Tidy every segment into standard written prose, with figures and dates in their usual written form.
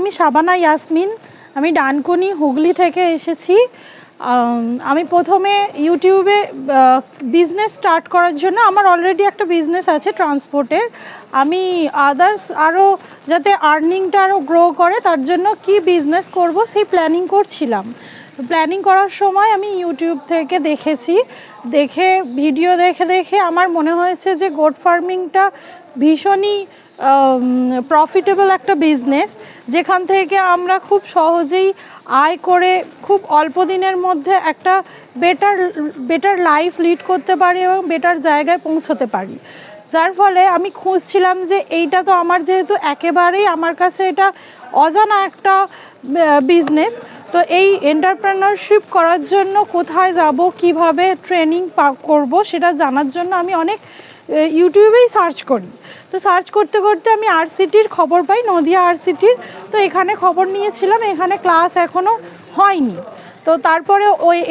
আমি শাবানা ইয়াসমিন, আমি ডানকুনি হুগলি থেকে এসেছি। আমি প্রথমে ইউটিউবে বিজনেস স্টার্ট করার জন্য, আমার অলরেডি একটা বিজনেস আছে ট্রান্সপোর্টের, আমি আদার্স আরও যাতে আর্নিংটা আরও গ্রো করে তার জন্য কি বিজনেস করব সেই প্ল্যানিং করছিলাম। প্ল্যানিং করার সময় আমি ইউটিউব থেকে দেখে ভিডিও দেখে আমার মনে হয়েছে যে গোট ফার্মিংটা ভীষণই প্রফিটেবল একটা বিজনেস, যেখান থেকে আমরা খুব সহজেই আয় করে খুব অল্প দিনের মধ্যে একটা বেটার লাইফ লিড করতে পারি এবং বেটার জায়গায় পৌঁছতে পারি। যার ফলে আমি খুঁজছিলাম যে এইটা তো আমার যেহেতু একেবারেই আমার কাছে এটা অজানা একটা বিজনেস, তো এই এন্টারপ্রেনারশিপ করার জন্য কোথায় যাব, কিভাবে ট্রেনিং করব সেটা জানার জন্য আমি অনেক ইউটিউবেই সার্চ করি। তো সার্চ করতে করতে আমি আরসিটির খবর পাই, নদিয়া আরসিটির। তো এখানে খবর নিয়েছিলাম, এখানে ক্লাস এখনও হয়নি। তো তারপরে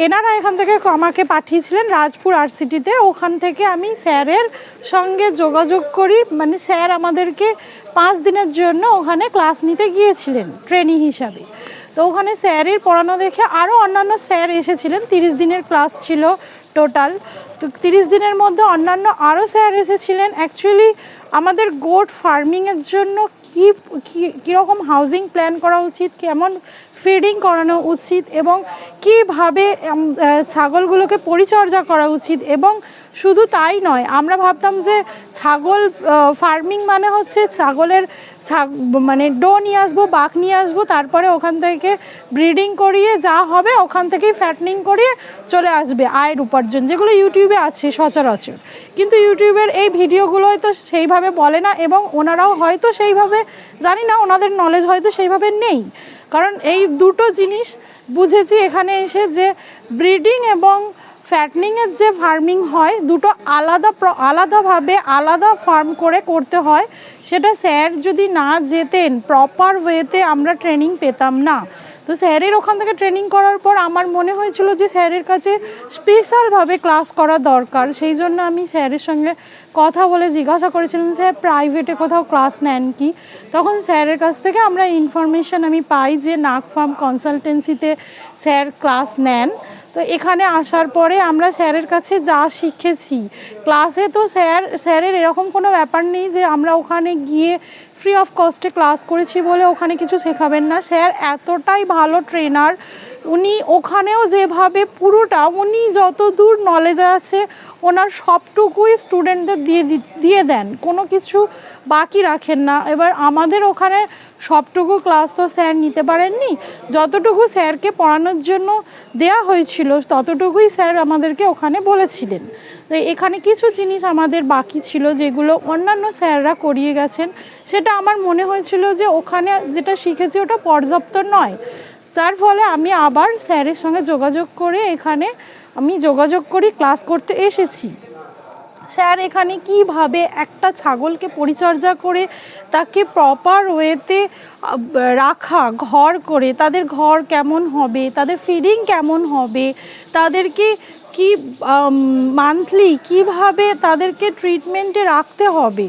এনারা এখান থেকে আমাকে পাঠিয়েছিলেন রাজপুর আরসিটিতে। ওখান থেকে আমি স্যারের সঙ্গে যোগাযোগ করি, মানে স্যার আমাদেরকে 5 দিনের জন্য ওখানে ক্লাস নিতে গিয়েছিলেন ট্রেনিং হিসাবে। তো ওখানে স্যারের পড়ানো দেখে আরও অন্যান্য স্যার এসেছিলেন, 30 দিনের ক্লাস ছিল টোটাল। তো 30 দিনের মধ্যে অন্যান্য আরও স্যার এসেছিলেন। অ্যাকচুয়ালি আমাদের গোট ফার্মিংয়ের জন্য কীরকম হাউজিং প্ল্যান করা উচিত, কেমন ফিডিং করানো উচিত এবং কিভাবে ছাগলগুলোকে পরিচর্যা করা উচিত। এবং শুধু তাই নয়, আমরা ভাবতাম যে ছাগল ফার্মিং মানে হচ্ছে ছাগলের মানে ডো নিয়ে আসবো, বাক নিয়ে আসবো, তারপরে ওখান থেকে ব্রিডিং করিয়ে যা হবে ওখান থেকেই ফ্যাটনিং করিয়ে চলে আসবে আয়ের উপার্জন, যেগুলো ইউটিউবে আছে সচরাচর। কিন্তু ইউটিউবের এই ভিডিওগুলোই তো সেইভাবে বলে না, এবং ওনারাও হয়তো সেইভাবে, জানি না, ওনাদের নলেজ হয়তো সেইভাবে নেই। কারণ এই দুটো জিনিস বুঝেছি এখানে এসে, যে ব্রিডিং এবং ফ্যাটনিংয়ের যে ফার্মিং হয় দুটো আলাদাভাবে আলাদা ফার্ম করে করতে হয়। সেটা স্যার যদি না যেতেন প্রপার ওয়েতে আমরা ট্রেনিং পেতাম না। তো স্যারের ওখান থেকে ট্রেনিং করার পর আমার মনে হয়েছিল যে স্যারের কাছে স্পেশালভাবে ক্লাস করা দরকার। সেই জন্য আমি স্যারের সঙ্গে কথা বলে জিজ্ঞাসা করেছিলাম, স্যার প্রাইভেটে কোথাও ক্লাস নেন কি? তখন স্যারের কাছ থেকে আমরা ইনফরমেশন আমি পাই যে নাগ ফার্ম কনসালটেন্সিতে স্যার ক্লাস নেন। তো এখানে আসার পরে আমরা স্যারের কাছে যা শিখেছি ক্লাসে, তো স্যারের এরকম কোনো ব্যাপার নেই যে আমরা ওখানে গিয়ে ফ্রি অফ কস্টে ক্লাস করেছি বলে ওখানে কিছু শেখাবেন না। স্যার এতটাই ভালো ট্রেনার, উনি ওখানেও যেভাবে পুরোটা উনি যত দূর নলেজ আছে ওনার সবটুকুই স্টুডেন্টদের দিয়ে দেন, কোনো কিছু বাকি রাখেন না। এবার আমাদের ওখানে সবটুকু ক্লাস তো স্যার নিতে পারেননি, যতটুকু স্যারকে পড়ানোর জন্য দেয়া হয়েছিল ততটুকুই স্যার আমাদেরকে ওখানে বলেছিলেন। তো এখানে কিছু জিনিস আমাদের বাকি ছিল যেগুলো অন্যান্য স্যাররা করিয়ে গেছেন, সেটা আমার মনে হয়েছিল যে ওখানে যেটা শিখেছি ওটা পর্যাপ্ত নয়। যার ফলে আমি আবার স্যারের সঙ্গে যোগাযোগ করে এখানে আমি যোগাযোগ করি, ক্লাস করতে এসেছি। স্যার এখানে কিভাবে একটা ছাগলকে পরিচর্যা করে তাকে প্রপার ওয়েতে রাখা, ঘর করে, তাদের ঘর কেমন হবে, তাদের ফিডিং কেমন হবে, তাদেরকে কি মান্থলি কিভাবে তাদেরকে ট্রিটমেন্টে রাখতে হবে,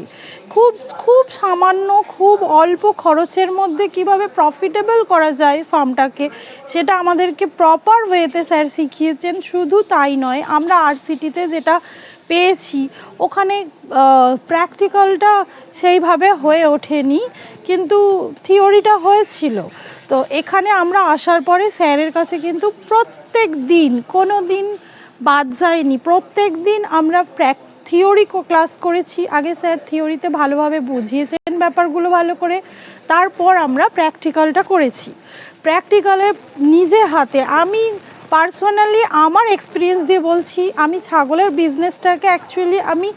খুব খুব সামান্য খুব অল্প খরচের মধ্যে কিভাবে প্রফিটেবল করা যায় ফার্মটাকে, সেটা আমাদেরকে প্রপার ওয়েতে স্যার শিখিয়েছেন। শুধু তাই নয়, আমরা আরসিটিতে যেটা পেয়েছি ওখানে প্র্যাকটিক্যালটা সেইভাবে হয়ে ওঠেনি, কিন্তু থিওরিটা হয়েছিল। তো এখানে আমরা আসার পরে স্যারের কাছে কিন্তু প্রত্যেক দিন, কোনো দিন বাদ যায়নি, প্রত্যেক দিন আমরা থিওরি ক্লাস করেছি। আগে স্যার থিওরিতে ভালোভাবে বুঝিয়েছেন ব্যাপারগুলো ভালো করে, তারপর আমরা প্র্যাকটিক্যালটা করেছি। প্র্যাকটিক্যালে নিজে হাতে আমি পার্সোনালি আমার এক্সপিরিয়েন্স দিয়ে বলছি, আমি ছাগলের বিজনেসটাকে অ্যাকচুয়ালি আমি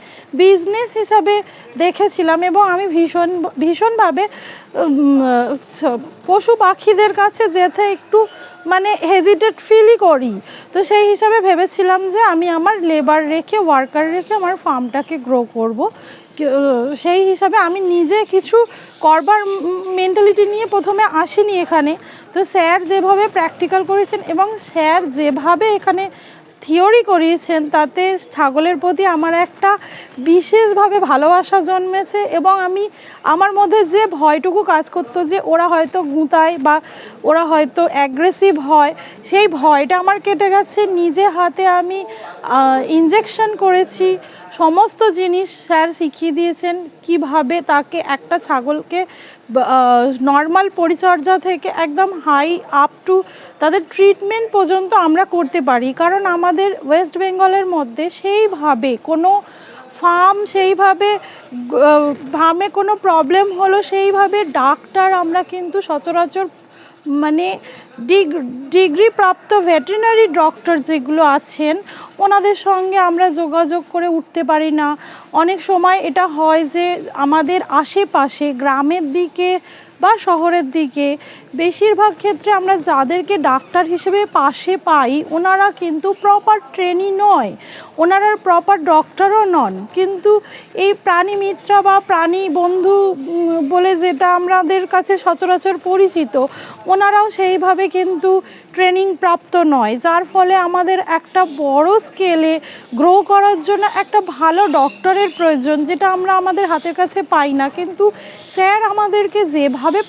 বিজনেস হিসাবে দেখেছিলাম, এবং আমি ভীষণভাবে পশু পাখিদের কাছে যেতে একটু মানে হেজিটেট ফিলই করি। তো সেই হিসাবে ভেবেছিলাম যে আমি আমার লেবার রেখে, ওয়ার্কার রেখে আমার ফার্মটাকে গ্রো করব। সেই হিসাবে আমি নিজে কিছু করবার মেন্টালিটি নিয়ে প্রথমে আসিনি এখানে। তো স্যার যেভাবে প্র্যাকটিক্যাল করেছেন এবং স্যার যেভাবে এখানে থিওরি করিয়েছেন তাতে ছাগলের প্রতি আমার একটা বিশেষভাবে ভালোবাসা জন্মেছে, এবং আমার মধ্যে যে ভয়টুকু কাজ করতো যে ওরা হয়তো গুঁতায় বা ওরা হয়তো অ্যাগ্রেসিভ হয়, সেই ভয়টা আমার কেটে গেছে। নিজে হাতে আমি ইনজেকশন করেছি, সমস্ত জিনিস স্যার শিখিয়ে দিয়েছেন কিভাবে তাকে একটা ছাগলকে নর্মাল পরিচর্যা থেকে একদম হাই আপ টু তাদের ট্রিটমেন্ট পর্যন্ত আমরা করতে পারি। কারণ আমাদের ওয়েস্ট বেঙ্গলের মধ্যে সেইভাবে কোনো ফার্মে কোনো প্রবলেম হলো সেইভাবে ডাক্তার আমরা কিন্তু সচরাচর মানে ডিগ্রি প্রাপ্ত ভেটেরিনারি ডক্টর যেগুলো আছেন ওনাদের সঙ্গে আমরা যোগাযোগ করে উঠতে পারি না। অনেক সময় এটা হয় যে আমাদের আশেপাশে গ্রামের দিকে বা শহরের দিকে বেশিরভাগ ক্ষেত্রে আমরা যাদেরকে ডাক্তার হিসেবে পাশে পাই ওনারা কিন্তু প্রপার ট্রেনি নয়, ওনারা প্রপার ডক্টরও নন। কিন্তু এই প্রাণী মিত্রা বা প্রাণী বন্ধু বলে যেটা আমাদের কাছে সচরাচর পরিচিত, ওনারাও সেইভাবে কিন্তু ট্রেনিং প্রাপ্ত নয়, যার ফলে আমাদের একটা বড় স্কেলে গ্রো করার জন্য একটা ভালো ডক্টরের প্রয়োজন, যেটা আমরা আমাদের হাতের কাছে পাই না। কিন্তু স্যার আমাদেরকে যেভাবে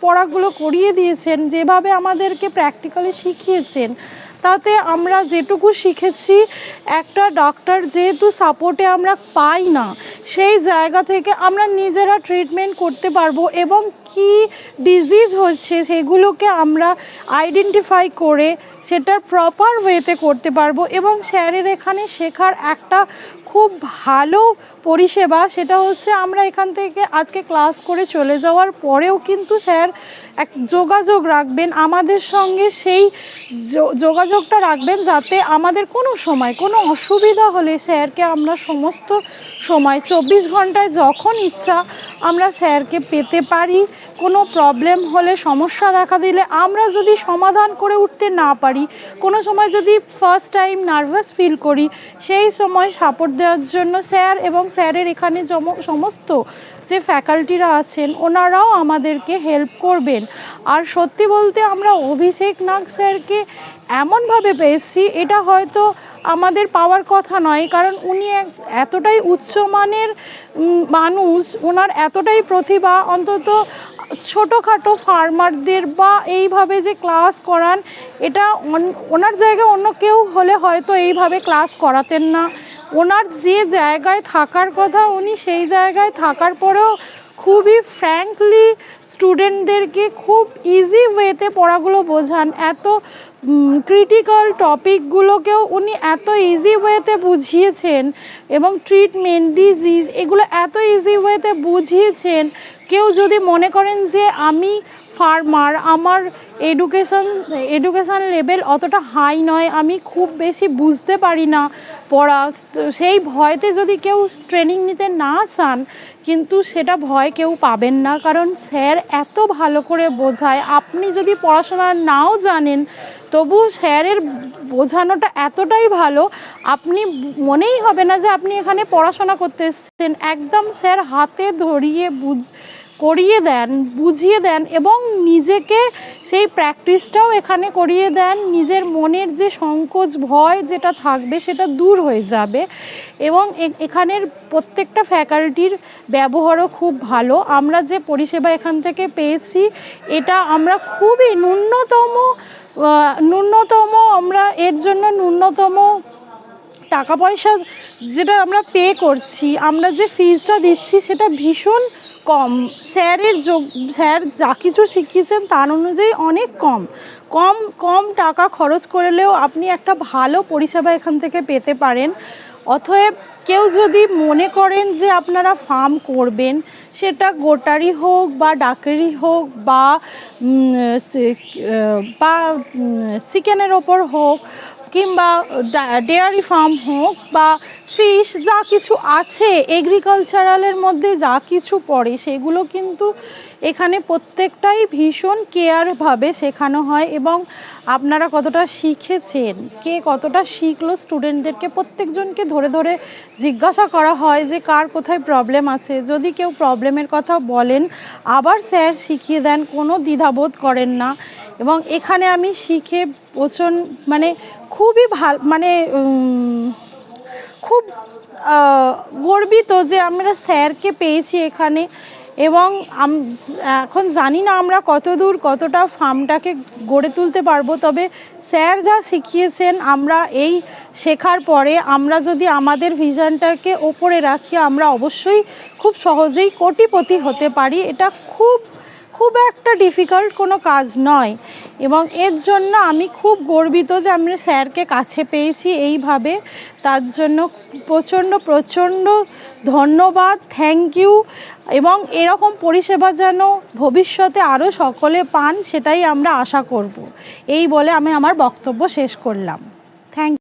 পড়াগুলো করিয়ে দিয়েছেন, যেভাবে আমাদেরকে প্র্যাকটিক্যালি শিখিয়েছেন, তাতে আমরা যেটুকু শিখেছি একটা ডক্টর যেহেতু সাপোর্টে আমরা পাই না, সেই জায়গা থেকে আমরা নিজেরা ট্রিটমেন্ট করতে পারবো এবং কি ডিজিজ হচ্ছে সেগুলোকে আমরা আইডেন্টিফাই করে সেটার প্রপার ওয়েতে করতে পারবো। এবং স্যারের এখানে শেখার একটা খুব ভালো পরিষেবা, সেটা হচ্ছে আমরা এখান থেকে আজকে ক্লাস করে চলে যাওয়ার পরেও কিন্তু স্যার এক যোগাযোগ রাখবেন আমাদের সঙ্গে, সেই যোগাযোগটা রাখবেন যাতে আমাদের কোনো সময় কোনো অসুবিধা হলে স্যারকে আমরা সমস্ত সময় 24 ঘন্টায় যখন ইচ্ছা আমরা স্যারকে পেতে পারি। কোনো প্রবলেম হলে, সমস্যা দেখা দিলে আমরা যদি সমাধান করে উঠতে না পারি, কোনো সময় যদি ফার্স্ট টাইম নার্ভাস ফিল করি, সেই সময় সাপোর্ট দেওয়ার জন্য স্যার এবং স্যারের এখানে সমস্ত যে ফ্যাকাল্টিরা আছেন ওনারাও আমাদেরকে হেল্প করবেন। আর সত্যি বলতে আমরা অভিষেক নাগ স্যারকে এমনভাবে পেয়েছি, এটা হয়তো আমাদের পাওয়ার কথা নয়, কারণ উনি এতটাই উচ্চমানের মানুষ, ওনার এতটাই প্রতিভা, অন্তত ছোটোখাটো ফার্মারদের বা এইভাবে যে ক্লাস করান, এটা ওনার জায়গায় অন্য কেউ হলে হয়তো এইভাবে ক্লাস করাতেন না। ওনার যে জায়গায় থাকার কথা উনি সেই জায়গায় থাকার পরেও খুবই ফ্র্যাঙ্কলি স্টুডেন্টদেরকে খুব ইজি ওয়েতে পড়াগুলো বোঝান। এত ক্রিটিক্যাল টপিকগুলোকেও উনি এত ইজি ওয়েতে বুঝিয়েছেন এবং ট্রিটমেন্ট, ডিজিজ এগুলো এত ইজি ওয়েতে বুঝিয়েছেন। কেউ যদি মনে করেন যে আমি ফার্মার, আমার এডুকেশান লেভেল অতটা হাই নয়, আমি খুব বেশি বুঝতে পারি না পড়া, সেই ভয়তে যদি কেউ ট্রেনিং নিতে না চান, কিন্তু সেটা ভয় কেউ পাবেন না, কারণ স্যার এত ভালো করে বোঝায়। আপনি যদি পড়াশোনা নাও জানেন তবু স্যারের বোঝানোটা এতটাই ভালো, আপনি মনেই হবে না যে আপনি এখানে পড়াশোনা করতে এসেছেন। একদম স্যার হাতে ধরিয়ে করিয়ে দেন, বুঝিয়ে দেন এবং নিজেকে সেই প্র্যাকটিসটাও এখানে করিয়ে দেন। নিজের মনের যে সংকোচ ভয় যেটা থাকবে সেটা দূর হয়ে যাবে। এবং এখানের প্রত্যেকটা ফ্যাকাল্টির ব্যবহারও খুব ভালো। আমরা যে পরিষেবা এখান থেকে পেয়েছি এটা আমরা খুবই ন্যূনতম আমরা এর জন্য ন্যূনতম টাকা পয়সা যেটা আমরা পে করছি, আমরা যে ফিজটা দিচ্ছি সেটা ভীষণ কম। স্যার যা কিছু শিখিয়েছেন তার অনুযায়ী অনেক কম টাকা খরচ করলেও আপনি একটা ভালো পরিষেবা এখান থেকে পেতে পারেন। অতএব কেউ যদি মনে করেন যে আপনারা ফার্ম করবেন, সেটা গোটারি হোক বা ডাকেরি হোক বা চিকেনের ওপর হোক কিংবা ডেয়ারি ফার্ম হোক বা ফিশ, যা কিছু আছে এগ্রিকালচারালের মধ্যে যা কিছু পড়ে সেগুলো কিন্তু এখানে প্রত্যেকটাই ভীষণ কেয়ারভাবে শেখানো হয়। এবং আপনারা কতটা শিখেছেন, কে কতটা শিখলো, স্টুডেন্টদেরকে প্রত্যেকজনকে ধরে ধরে জিজ্ঞাসা করা হয় যে কার কোথায় প্রবলেম আছে। যদি কেউ প্রবলেমের কথা বলেন আবার স্যার শিখিয়ে দেন, কোনো দ্বিধাবোধ করেন না। এবং এখানে আমি শিখে মানে খুবই মানে খুব গর্বিত যে আমরা স্যারকে পেয়েছি এখানে। এবং এখন জানি না আমরা কতটা ফার্মটাকে গড়ে তুলতে পারবো, তবে স্যার যা শিখিয়েছেন আমরা এই শেখার পরে আমরা যদি আমাদের ভিশনটাকে ওপরে রাখি আমরা অবশ্যই খুব সহজেই কোটিপতি হতে পারি। এটা খুব একটা ডিফিকাল্ট কোনো কাজ নয় এবং এর জন্য আমি খুব গর্বিত যে আমি স্যারকে কাছে পেয়েছি এইভাবে। তার জন্য প্রচণ্ড ধন্যবাদ, থ্যাংক ইউ। এবং এরকম পরিষেবা যেন ভবিষ্যতে আরও সকলে পান সেটাই আমরা আশা করব। এই বলে আমি আমার বক্তব্য শেষ করলাম। থ্যাংক